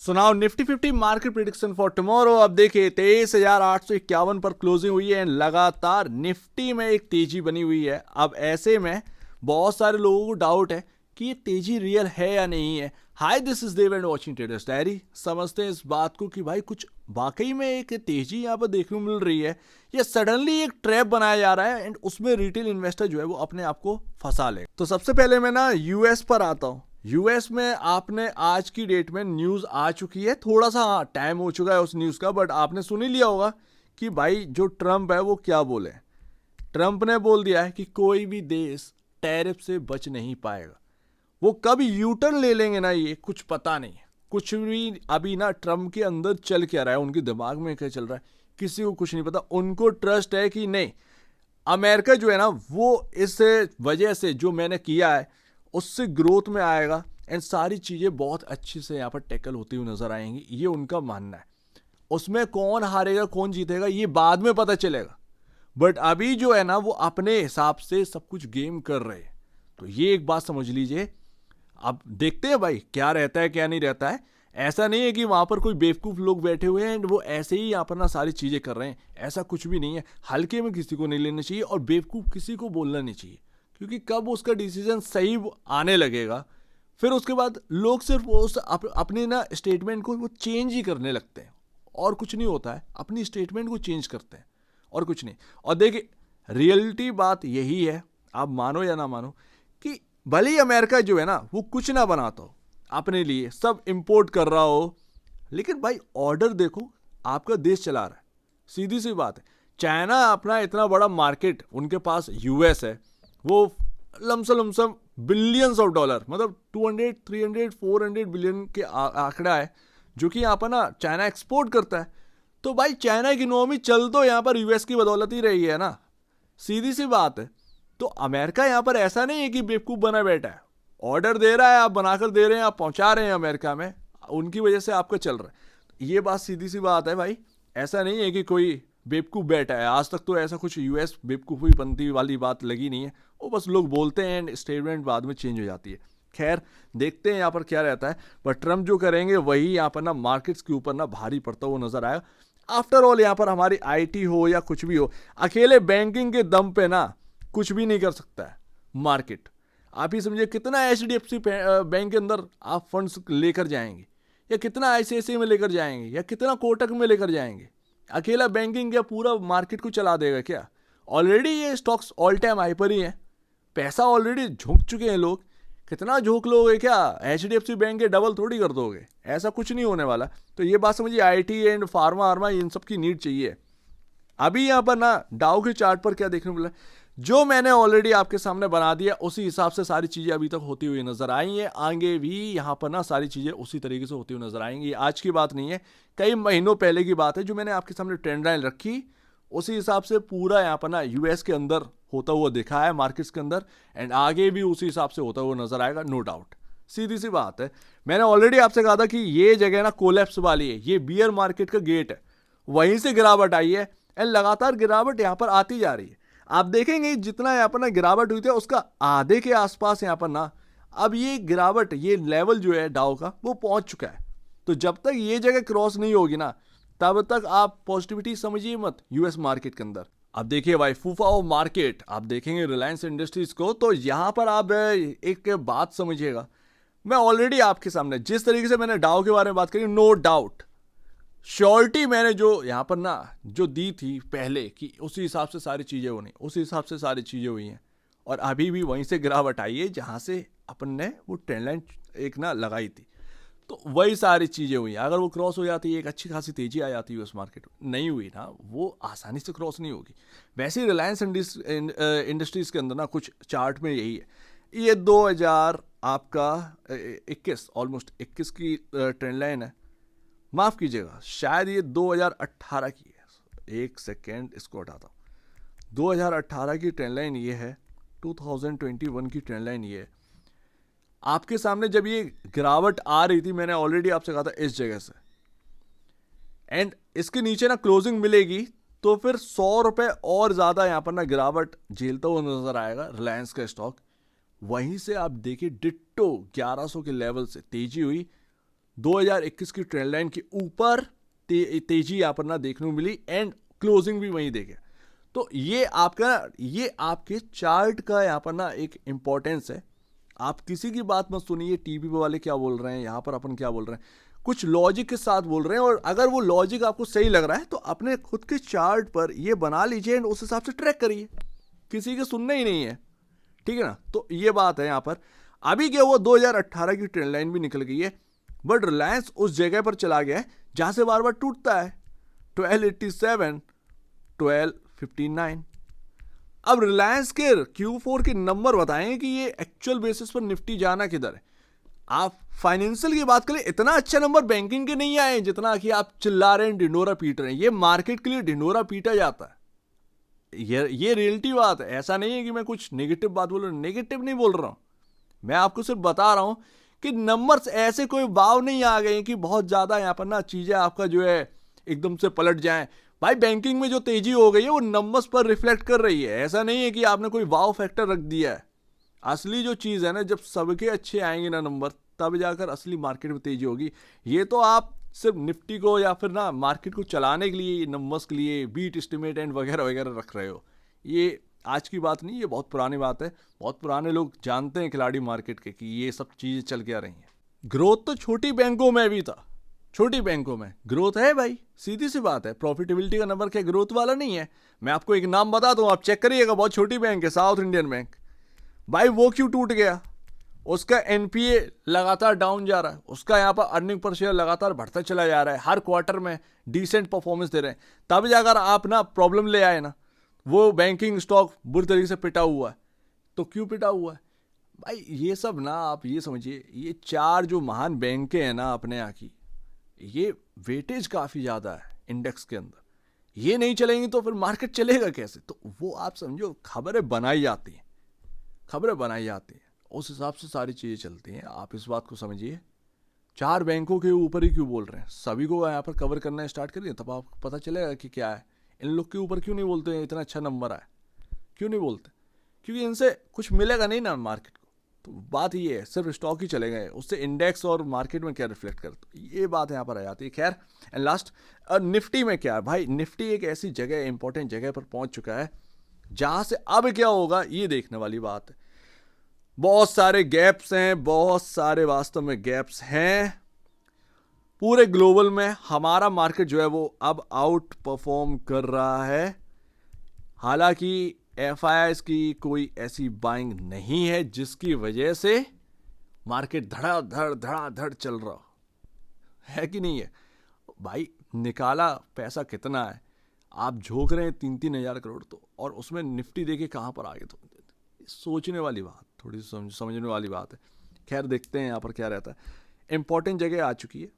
So now Nifty 50 market prediction for tomorrow. अब देखिए 23,851 पर क्लोजिंग हुई है एंड लगातार निफ्टी में एक तेजी बनी हुई है। अब ऐसे में बहुत सारे लोगों को डाउट है कि ये तेजी रियल है या नहीं है। Hi, this is Dev and watching traders diary. समझते हैं इस बात को कि भाई कुछ वाकई में एक तेजी यहाँ पर देखने को मिल रही है या सडनली एक ट्रैप बनाया जा रहा है एंड उसमें रिटेल इन्वेस्टर जो है वो अपने आप को फंसा ले। तो सबसे पहले मैं ना यूएस पर आता हूँ। यूएस में आपने आज की डेट में न्यूज़ आ चुकी है, थोड़ा सा हाँ टाइम हो चुका है उस न्यूज़ का, बट आपने सुन ही लिया होगा कि भाई जो ट्रम्प है वो क्या बोले। ट्रम्प ने बोल दिया है कि कोई भी देश टैरिफ से बच नहीं पाएगा। वो कब यूटर्न ले लेंगे ना ये कुछ पता नहीं है। कुछ भी अभी ना ट्रम्प के अंदर चल क्या रहा है, उनके दिमाग में क्या चल रहा है किसी को कुछ नहीं पता। उनको ट्रस्ट है कि नहीं, अमेरिका जो है ना वो इस वजह से जो मैंने किया है उससे ग्रोथ में आएगा एंड सारी चीज़ें बहुत अच्छी से यहाँ पर टैकल होती हुई नजर आएंगी, ये उनका मानना है। उसमें कौन हारेगा कौन जीतेगा ये बाद में पता चलेगा, बट अभी जो है ना वो अपने हिसाब से सब कुछ गेम कर रहे हैं। तो ये एक बात समझ लीजिए। अब देखते हैं भाई क्या रहता है क्या नहीं रहता है। ऐसा नहीं है कि वहां पर कोई बेवकूफ़ लोग बैठे हुए हैं एंड वो ऐसे ही यहाँ पर ना सारी चीज़ें कर रहे हैं, ऐसा कुछ भी नहीं है। हल्के में किसी को नहीं लेना चाहिए और बेवकूफ़ किसी को बोलना नहीं चाहिए, क्योंकि कब उसका डिसीजन सही आने लगेगा फिर उसके बाद लोग सिर्फ उस अपने ना स्टेटमेंट को वो चेंज ही करने लगते हैं और कुछ नहीं होता है। अपनी स्टेटमेंट को चेंज करते हैं और कुछ नहीं। और देखिए रियलिटी बात यही है, आप मानो या ना मानो, कि भले ही अमेरिका जो है ना वो कुछ ना बनाता हो अपने लिए, सब इंपोर्ट कर रहा हो, लेकिन भाई ऑर्डर देखो आपका देश चला रहा है। सीधी सी बात है। चाइना अपना इतना बड़ा मार्केट उनके पास यूएस है, वो लमसम बिलियंस ऑफ डॉलर मतलब 200 300 400 बिलियन के आंकड़ा है जो कि यहाँ पर ना चाइना एक्सपोर्ट करता है। तो भाई चाइना की इकोनॉमी चल तो यहाँ पर यूएस की बदौलत ही रही है ना, सीधी सी बात है। तो अमेरिका यहाँ पर ऐसा नहीं है कि बेवकूफ़ बना बैठा है, ऑर्डर दे रहा है, आप बनाकर दे रहे हैं, आप पहुंचा रहे हैं अमेरिका में, उनकी वजह से आपका चल रहा है। ये बात सीधी सी बात है भाई। ऐसा नहीं है कि कोई बेवकूफ़ बैठा है, आज तक तो ऐसा कुछ यूएस बेवकूफ़ी बनती वाली बात लगी नहीं है। वो बस लोग बोलते हैं एंड स्टेटमेंट बाद में चेंज हो जाती है। खैर देखते हैं यहाँ पर क्या रहता है, बट ट्रम्प जो करेंगे वही यहाँ पर ना मार्केट्स के ऊपर ना भारी पड़ता हुआ नजर आएगा। आफ्टर ऑल यहाँ पर हमारी आईटी हो या कुछ भी हो, अकेले बैंकिंग के दम पे ना कुछ भी नहीं कर सकता है मार्केट। आप ही समझिए कितना एचडीएफसी बैंक के अंदर आप फंड्स लेकर जाएंगे, या कितना आईसीआईसीआई में लेकर जाएंगे, या कितना कोटक में लेकर जाएंगे। अकेला बैंकिंग क्या पूरा मार्केट को चला देगा क्या? ऑलरेडी ये स्टॉक्स ऑल टाइम हाई पर ही है, पैसा ऑलरेडी झोंक चुके हैं लोग। कितना झोंक लोगे क्या? एचडीएफसी बैंक के डबल थोड़ी कर दोगे, ऐसा कुछ नहीं होने वाला। तो ये बात समझिए, आईटी एंड फार्मा आर्मा इन सब की नीड चाहिए। अभी यहाँ पर ना डाउ के चार्ट पर क्या देखने को मिला, जो मैंने ऑलरेडी आपके सामने बना दिया उसी हिसाब से सारी चीज़ें अभी तक होती हुई नजर आई हैं। आगे भी यहाँ पर ना सारी चीज़ें उसी तरीके से होती हुई नजर आएंगी। आज की बात नहीं है, कई महीनों पहले की बात है जो मैंने आपके सामने ट्रेंड लाइन रखी, उसी हिसाब से पूरा यहाँ पर ना यूएस के अंदर होता हुआ दिखा है मार्केट्स के अंदर, एंड आगे भी उसी हिसाब से होता हुआ नजर आएगा, नो डाउट। सीधी सी बात है। मैंने ऑलरेडी आपसे कहा था कि ये जगह ना कोलैप्स वाली है, ये बियर मार्केट का गेट है, वहीं से गिरावट आई है एंड लगातार गिरावट यहाँ पर आती जा रही है। आप देखेंगे जितना यहाँ पर ना गिरावट हुई थी उसका आधे के आसपास यहाँ पर ना अब ये गिरावट, ये लेवल जो है डाउ का वो पहुंच चुका है। तो जब तक ये जगह क्रॉस नहीं होगी ना तब तक आप पॉजिटिविटी समझिए मत यूएस मार्केट के अंदर। अब देखिए भाई फूफा ऑफ मार्केट, आप देखेंगे रिलायंस इंडस्ट्रीज को, तो यहां पर आप एक बात समझिएगा। मैं ऑलरेडी आपके सामने जिस तरीके से मैंने डाउ के बारे में बात करी, नो डाउट श्योरिटी मैंने जो यहाँ पर ना जो दी थी पहले कि उसी हिसाब से सारी चीज़ें होनी, उसी हिसाब से सारी चीज़ें हुई हैं। और अभी भी वहीं से गिरावट आई है जहाँ से अपन ने वो ट्रेंड लाइन एक ना लगाई थी, तो वही सारी चीज़ें हुई। अगर वो क्रॉस हो जाती है एक अच्छी खासी तेजी आ जाती है उस मार्केट में, नहीं हुई ना वो आसानी से क्रॉस नहीं होगी। वैसे ही रिलायंस इंडस्ट्रीज़ के अंदर ना कुछ चार्ट में यही है। ये 2000 आपका 21 ऑलमोस्ट 21 की ट्रेंड लाइन है, माफ़ कीजिएगा शायद ये 2018 की है। एक सेकेंड इसको हटाता हूँ। 2018 की ट्रेंड लाइन ये है, 2021 की ट्रेंड लाइन ये है। आपके सामने जब ये गिरावट आ रही थी मैंने ऑलरेडी आपसे कहा था इस जगह से, एंड इसके नीचे ना क्लोजिंग मिलेगी तो फिर 100 रुपये और ज़्यादा यहाँ पर ना गिरावट झेलता हुआ नजर आएगा रिलायंस का स्टॉक। वहीं से आप देखिए डिट्टो 1100 के लेवल से तेजी हुई 2021 की ट्रेंड लाइन के ऊपर तेजी यहाँ पर ना देखने को मिली एंड क्लोजिंग भी वहीं देखे। तो ये आपके चार्ट का यहाँ पर ना एक इंपॉर्टेंस है। आप किसी की बात मत सुनिए, टीवी वाले क्या बोल रहे हैं, यहाँ पर अपन क्या बोल रहे हैं, कुछ लॉजिक के साथ बोल रहे हैं। और अगर वो लॉजिक आपको सही लग रहा है तो अपने खुद के चार्ट पर ये बना लीजिए एंड उस हिसाब से ट्रैक करिए, किसी के सुनना ही नहीं है, ठीक है ना। तो ये बात है यहाँ पर। अभी क्या हुआ, 2018 की ट्रेंड लाइन भी निकल गई है, बट रिलायंस उस जगह पर चला गया है जहां से बार बार टूटता है, 1287, 1259। अब रिलायंस के Q4 के नंबर बताएं कि ये एक्चुअल बेसिस पर निफ्टी जाना किधर है। आप फाइनेंशियल की बात करें, इतना अच्छा नंबर बैंकिंग के नहीं आए जितना कि आप चिल्ला रहे हैं, ढिंडोरा पीट रहे हैं। ये मार्केट के लिए ढिंडोरा पीटा जाता है, ये रियलिटी बात है। ऐसा नहीं है कि मैं कुछ नेगेटिव बात बोल रहा हूं, नेगेटिव नहीं बोल रहा हूं, मैं आपको सिर्फ बता रहा हूं कि नंबर्स ऐसे कोई भाव नहीं आ गए कि बहुत ज्यादा यहां पर ना चीजें आपका जो है एकदम से पलट जाएं। भाई बैंकिंग में जो तेजी हो गई है वो नंबर्स पर रिफ्लेक्ट कर रही है। ऐसा नहीं है कि आपने कोई वाव फैक्टर रख दिया है। असली जो चीज़ है ना, जब सबके अच्छे आएंगे ना नंबर, तब जाकर असली मार्केट में तेजी होगी। ये तो आप सिर्फ निफ्टी को या फिर ना मार्केट को चलाने के लिए, नंबर्स के लिए बीट एस्टिमेट एंड वगैरह वगैरह रख रहे हो। ये आज की बात नहीं, ये बहुत पुरानी बात है। बहुत पुराने लोग जानते हैं खिलाड़ी मार्केट के कि ये सब चीज़ें चल क्या रही हैं। ग्रोथ तो छोटी बैंकों में भी था, छोटी बैंकों में ग्रोथ है भाई, सीधी सी बात है। प्रॉफिटेबिलिटी का नंबर क्या ग्रोथ वाला नहीं है? मैं आपको एक नाम बता दूं, आप चेक करिएगा, बहुत छोटी बैंक है, साउथ इंडियन बैंक। भाई वो क्यों टूट गया? उसका एनपीए लगातार डाउन जा रहा है, उसका यहाँ पर अर्निंग पर शेयर लगातार बढ़ता चला जा रहा है, हर क्वार्टर में डिसेंट परफॉर्मेंस दे रहे हैं। तब जाकर आप ना प्रॉब्लम ले आए ना, वो बैंकिंग स्टॉक बुरी तरीके से पिटा हुआ है। तो क्यों पिटा हुआ है भाई? ये सब ना आप ये समझिए, ये चार जो महान बैंकें हैं ना अपने यहाँ की, ये वेटेज काफ़ी ज़्यादा है इंडेक्स के अंदर। ये नहीं चलेंगी तो फिर मार्केट चलेगा कैसे? तो वो आप समझो, खबरें बनाई जाती हैं, खबरें बनाई जाती हैं, उस हिसाब से सारी चीज़ें चलती हैं। आप इस बात को समझिए। चार बैंकों के ऊपर ही क्यों बोल रहे हैं? सभी को यहाँ पर कवर करना स्टार्ट करिए, तब आपको पता चलेगा कि क्या है। इन लोग के ऊपर क्यों नहीं बोलते हैं? इतना अच्छा नंबर आया क्यों नहीं बोलते? क्योंकि इनसे कुछ मिलेगा नहीं ना मार्केट को। तो बात ये है, सिर्फ स्टॉक ही चले गए, उससे इंडेक्स और मार्केट में क्या रिफ्लेक्ट कर, तो ये बात यहाँ पर आ जाती है। खैर, एंड लास्ट निफ्टी में क्या है भाई? निफ्टी एक ऐसी जगह, इंपॉर्टेंट जगह पर पहुंच चुका है जहां से अब क्या होगा ये देखने वाली बात है। बहुत सारे गैप्स हैं, बहुत सारे वास्तव में गैप्स हैं पूरे ग्लोबल में। हमारा मार्केट जो है वो अब आउट परफॉर्म कर रहा है। हालांकि एफआईआईज की कोई ऐसी बाइंग नहीं है जिसकी वजह से मार्केट धड़ाधड़ चल रहा है कि नहीं है भाई? निकाला पैसा कितना है, आप झोंक रहे हैं 3-3 हज़ार करोड़, तो और उसमें निफ्टी देखे कहाँ पर आ गए। तो सोचने वाली बात, थोड़ी समझने वाली बात है। खैर देखते हैं यहाँ पर क्या रहता है। इंपॉर्टेंट जगह आ चुकी है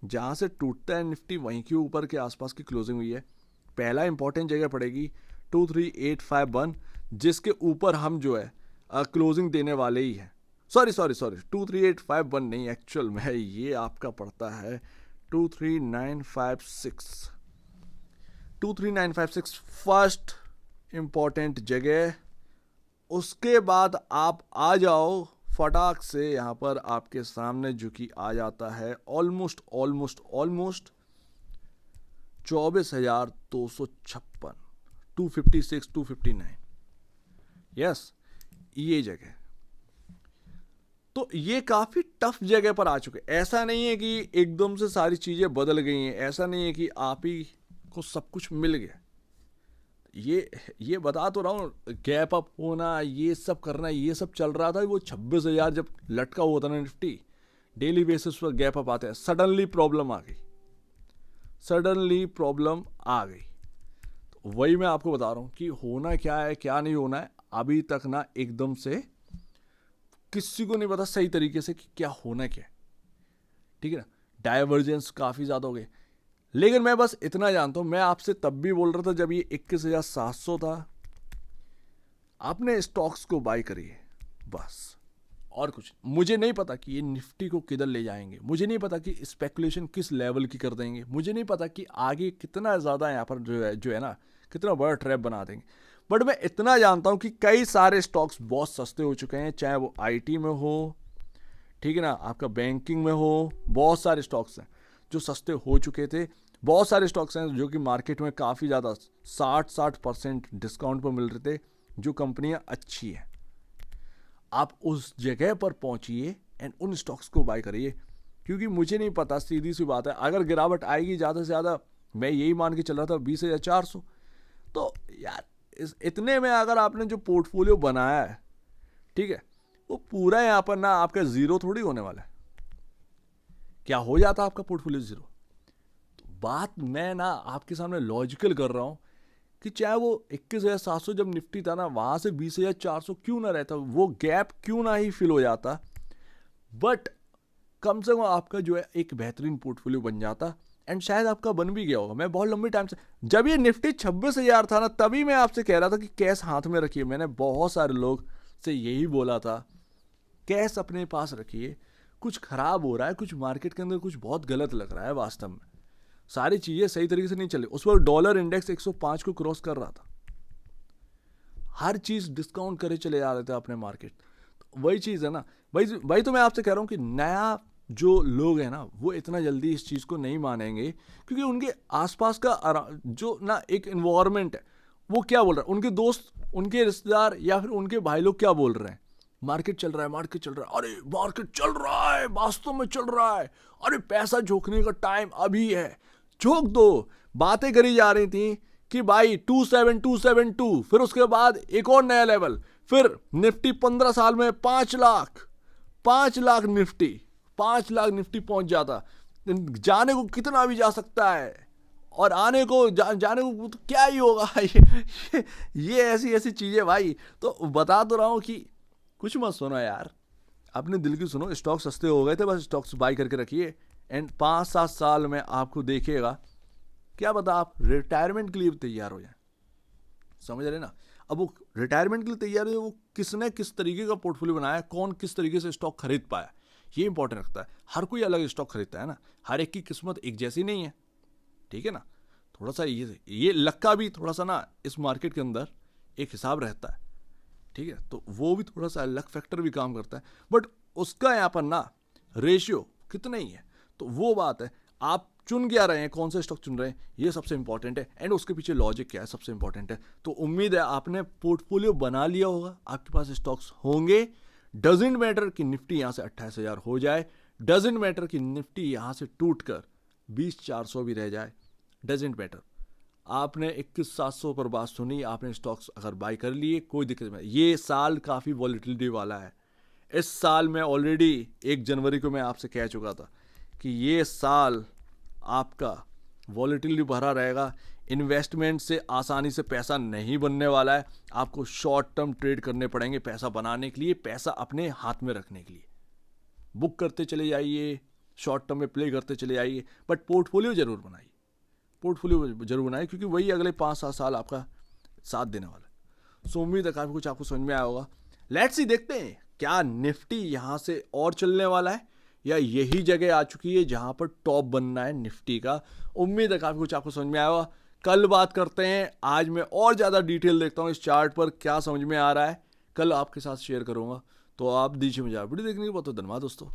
जहाँ से टूटता है निफ्टी, वहीं के ऊपर के आसपास की क्लोजिंग हुई है। पहला इंपॉर्टेंट जगह पड़ेगी 23851, जिसके ऊपर हम जो है क्लोजिंग देने वाले ही हैं। सॉरी 23851 नहीं, एक्चुअल में ये आपका पड़ता है 23956। 23956 फर्स्ट इंपॉर्टेंट जगह। उसके बाद आप आ जाओ फटाक से, यहाँ पर आपके सामने जो कि आ जाता है ऑलमोस्ट 24,256, 256, 259, यस, ये जगह। तो ये काफ़ी टफ जगह पर आ चुके। ऐसा नहीं है कि एकदम से सारी चीज़ें बदल गई हैं, ऐसा नहीं है कि आप ही को सब कुछ मिल गया। ये बता तो रहा हूँ, गैप अप होना, ये सब करना, ये सब चल रहा था। वो 26,000 जब लटका हुआ था ना निफ्टी, डेली बेसिस पर गैप अप आते हैं, सडनली प्रॉब्लम आ गई। तो वही मैं आपको बता रहा हूँ कि होना क्या है क्या नहीं होना है, अभी तक ना एकदम से किसी को नहीं पता सही तरीके से कि क्या होना क्या है, ठीक है ना। डाइवर्जेंस काफ़ी ज़्यादा हो गए। लेकिन मैं बस इतना जानता हूं, मैं आपसे तब भी बोल रहा था जब ये 21,700 था, आपने स्टॉक्स को बाय करिए बस, और कुछ। मुझे नहीं पता कि ये निफ्टी को किधर ले जाएंगे, मुझे नहीं पता कि स्पेकुलेशन किस लेवल की कर देंगे, मुझे नहीं पता कि आगे कितना ज़्यादा यहाँ पर जो है ना कितना बड़ा ट्रैप बना देंगे। बट मैं इतना जानता हूँ कि कई सारे स्टॉक्स बहुत सस्ते हो चुके हैं, चाहे वो आईटी में हो, ठीक है ना, आपका बैंकिंग में हो, बहुत सारे स्टॉक्स हैं जो सस्ते हो चुके थे, बहुत सारे स्टॉक्स हैं जो कि मार्केट में काफ़ी ज़्यादा 60% डिस्काउंट पर मिल रहे थे, जो कंपनियां अच्छी हैं। आप उस जगह पर पहुंचिए एंड उन स्टॉक्स को बाय करिए, क्योंकि मुझे नहीं पता, सीधी सी बात है, अगर गिरावट आएगी ज़्यादा से ज़्यादा, मैं यही मान के चल रहा था 20,400, तो यार इतने में अगर आपने जो पोर्टफोलियो बनाया है, ठीक है, वो पूरा यहाँ पर ना आपका ज़ीरो थोड़ी होने वाला है। क्या हो जाता आपका पोर्टफोलियो ज़ीरो? तो बात मैं ना आपके सामने लॉजिकल कर रहा हूँ कि चाहे वो 21,700 जब निफ्टी था ना, वहाँ से 20,400 क्यों ना रहता, वो गैप क्यों ना ही फिल हो जाता, बट कम से कम आपका जो है एक बेहतरीन पोर्टफोलियो बन जाता, एंड शायद आपका बन भी गया होगा। मैं बहुत लंबे टाइम से, जब ये निफ्टी 26,000 था ना, तभी मैं आपसे कह रहा था कि कैश हाथ में रखिए। मैंने बहुत सारे लोग से यही बोला था, कैश अपने पास रखिए, कुछ खराब हो रहा है, कुछ मार्केट के अंदर कुछ बहुत गलत लग रहा है, वास्तव में सारी चीजें सही तरीके से नहीं चली। उस पर डॉलर इंडेक्स 105 को क्रॉस कर रहा था, हर चीज डिस्काउंट करे चले जा रहे थे अपने मार्केट। तो वही चीज है ना भाई, तो मैं आपसे कह रहा हूं कि नया जो लोग हैं ना, वो इतना जल्दी इस चीज को नहीं मानेंगे, क्योंकि उनके आसपास का जो ना एक इन्वायरमेंट है, वो क्या बोल रहा है, उनके दोस्त, उनके रिश्तेदार या फिर उनके भाई लोग क्या बोल रहे हैं, मार्केट चल रहा है, मार्केट चल रहा है, अरे मार्केट चल रहा है, वास्तव में चल रहा है, अरे पैसा झोंकने का टाइम अभी है, झोंक दो। बातें करी जा रही थी कि भाई 27,272, फिर उसके बाद एक और नया लेवल, फिर निफ्टी 15 साल में 5 लाख निफ्टी, 5 लाख निफ्टी पहुंच जाता। जाने को कितना भी जा सकता है, और आने को जाने को तो क्या ही होगा। ये ऐसी ऐसी चीजें भाई, तो बता तो रहा हूं कि कुछ मत सुनो यार, अपने दिल की सुनो। स्टॉक सस्ते हो गए थे, बस स्टॉक्स बाय करके रखिए, एंड 5-7 साल में आपको देखिएगा, क्या पता आप रिटायरमेंट के लिए भी तैयार हो जाए। समझ रहे ना? अब वो रिटायरमेंट के लिए तैयार है, वो किसने किस तरीके का पोर्टफोलियो बनाया, कौन किस तरीके से स्टॉक खरीद पाया, ये इंपॉर्टेंट रखता है। हर कोई अलग स्टॉक खरीदता है ना, हर एक की किस्मत एक जैसी नहीं है, ठीक है ना। थोड़ा सा ये लक का भी थोड़ा सा ना इस मार्केट के अंदर एक हिसाब रहता है, ठीक है, तो वो भी थोड़ा सा लक फैक्टर भी काम करता है, बट उसका यहाँ पर ना रेशियो कितना ही है, तो वो बात है। आप चुन क्या रहे हैं, कौन सा स्टॉक चुन रहे हैं, ये सबसे इंपॉर्टेंट है, एंड उसके पीछे लॉजिक क्या है, सबसे इंपॉर्टेंट है। तो उम्मीद है आपने पोर्टफोलियो बना लिया होगा, आपके पास स्टॉक्स होंगे। डजेंट मैटर कि निफ्टी यहाँ से 28,000 हो जाए, डजेंट मैटर कि निफ्टी यहाँ से टूट कर 20,400 भी रह जाए, डजेंट मैटर। आपने 21,700 पर बात सुनी, आपने स्टॉक्स अगर बाय कर लिए, कोई दिक्कत नहीं। ये साल काफ़ी वॉलिटिलिटी वाला है। इस साल में ऑलरेडी 1 जनवरी को मैं आपसे कह चुका था कि ये साल आपका वॉलिटिलिटी भरा रहेगा, इन्वेस्टमेंट से आसानी से पैसा नहीं बनने वाला है, आपको शॉर्ट टर्म ट्रेड करने पड़ेंगे पैसा बनाने के लिए, पैसा अपने हाथ में रखने के लिए। बुक करते चले जाइए, शॉर्ट टर्म में प्ले करते चले जाइए, बट पोर्टफोलियो जरूर बनाइए, पोर्टफोलियो जरूर बनाइए, क्योंकि वही अगले 5-7 साल आपका साथ देने वाला है। सो उम्मीद है काफ़ी कुछ आपको समझ में आया होगा। लेट्स सी, देखते हैं क्या निफ्टी यहाँ से और चलने वाला है, या यही जगह आ चुकी है जहाँ पर टॉप बनना है निफ्टी का। उम्मीद है काफ़ी कुछ आपको समझ में आया होगा। कल बात करते हैं, आज मैं और ज़्यादा डिटेल देखता हूँ इस चार्ट पर क्या समझ में आ रहा है, कल आपके साथ शेयर करूँगा। तो आप दीजिए मुझे वीडियो देखने के बहुत धन्यवाद दोस्तों।